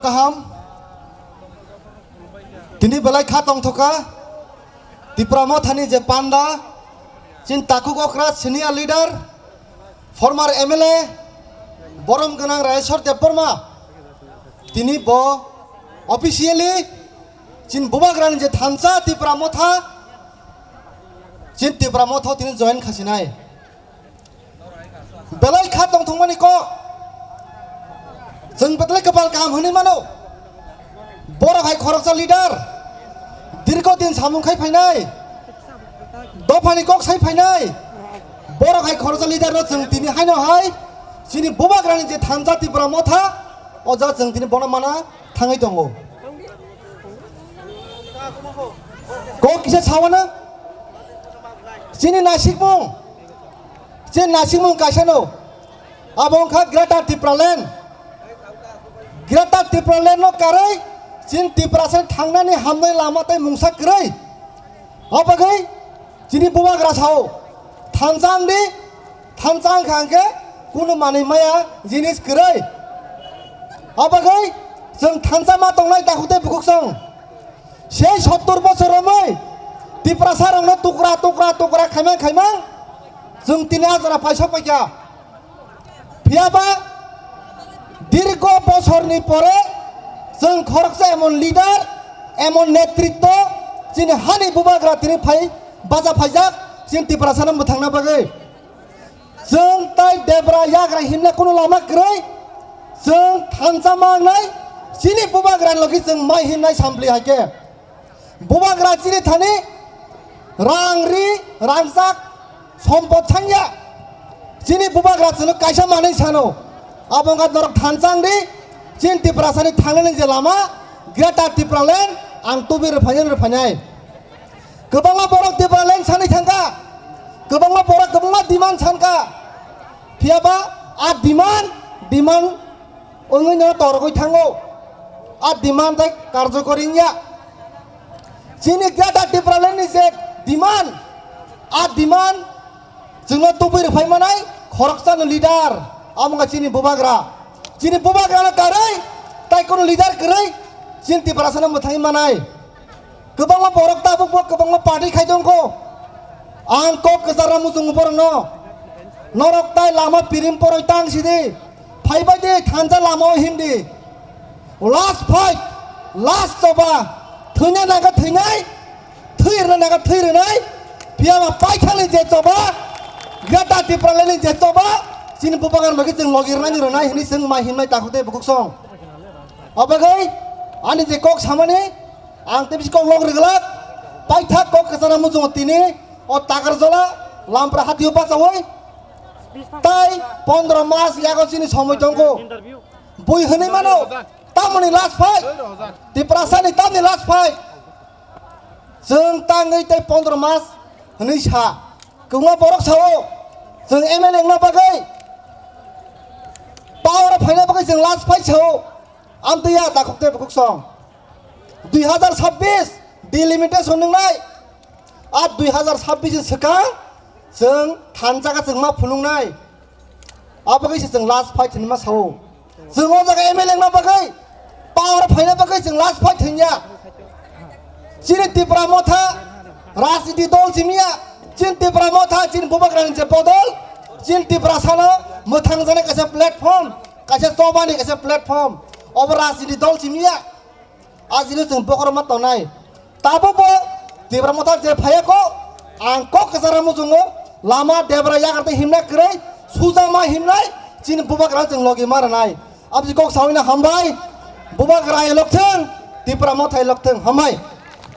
Kaham Tini belai khatong thoka Dipramo thani je panda Chin takuk okra senior leader Former MLA Borom ganang Raisor Deporma Tini bo officially Chin bubagran je thansa Dipramo tha Chin Dipramo tho tini join khasinai Belai khatong thongmani ko जों बेतले कपाल काम होने मानो बरक हाय खरकसा लीडर दीर्घ दिन सामुंखाय फायनाय दफानि कक साय फायनाय बरक हाय खरकसा लीडर न जों दिनि हायनो हाय सिनि बबाग्रानि जे थानजा तिब्रा मथा अजा जों दिनि बना माना थाङै दङ कक किसे सावनो सिनि नासिकमुं कायसानो आबंखा ग्रेटा तिब्रालेन Greta Tipralen no karai Chin Tiprasen thangnani hamnai lamatai mungsa krai apa gai Cini bubagra sao thansang di thansang khangke kuno mani maya jinis krai apa gai जों thansa ma tongnai dakute bukuksong sei 70 bochor romai Tiprasarangno tukra khaimang जों 3000 paisa paikya phiaba दीर्घ बছরनि परे जों खरकसा एमन लीडर एमन नेतृत्व जिनि हानि बुबाग्रा तिनि फाय बाजा फायजाक जों तिप्रासानाम थांना बागै जों ताय देब्रा याग्रा हिमना कुनो लामा ग्रै जों थानसा मांनाय जिनि बुबाग्रा लगि जों माइ हिमनाय सामप्लि हाके बुबाग्रा जिनि थानि रांरि रांसाक सम्पद थांया जिनि बुबाग्रा जों कायसा मानै सानो Abang kat norok thansang di Chin Tiprasani thangnani je lama Greta Tipralen ang tubi rupanyai Kebangma borok Tipralen sani thangka Kebangma borok kebangma diman sangka Phiaba a diman ongoi no torogoi thango a diman tai karjokorinya Chini Greta Tipralen ni je diman जोंनो tubi rupaymanai khoroksa no leader Amga Cini bubagra na karai tai kono leader karai Chin Tiprasana muthangi manai kebangma borok tabuk kebangma party khaidongko angko kezara mujung borno norok tai lama pirim poroi tang sidi phaibai de thansa lama hindi last fight last soba thuna naga thunai thuirna naga thuirnai phiama paikhali je soba Greta Tipraleni je soba Cini bubagar lagi jeng logir nani renai ini jeng mahin mai takute bukuksong. Apa gai? Ani je kok samane ang tebis kok logir gelak. Paithak kok kesana mujung tini o takar jola lampra hati upa sawoi. Tai 15 mas yago sini somoy tongko. Bui hene mano tamani last fight. Tiprasani tamani last fight. Jeng tangai tai 15 mas hene sha. Kunga borok sawo. Jeng MLA ngapa gai? Power of Hana Bagas in last fight show. Antia Takute Buksong 2026 delimitation nai at 2026 sekarang जों थानजागा जों मा फुलुंनाय आबागै जों last fight नि मा साव जों ओ जागा MLA ना बागै पावर फाइना बागै जों last fight थैया चिन तिप्रा मथा राजनीति दल सिमिया चिन तिप्रा मथा चिन बुबाग्रानि जे बदल चिन तिप्रा सानो मोथां जानाय कासे प्लेटफर्म कासे सोबानि कासे प्लेटफर्म अब राजनीति दल सिमिया आजिनो जों बकरमा तनाय ताबो बो तिप्रा मथा जे फायको आंको कसारा मुजुङो लामा देब्रा यागारते हिमना करै सुजामा हिमनाय चिन बुबाग्रा जों लगे मारनाय अब जिको सावैना हामबाय बुबाग्रा लक्थों तिप्रा मथाय लक्थों हामबाय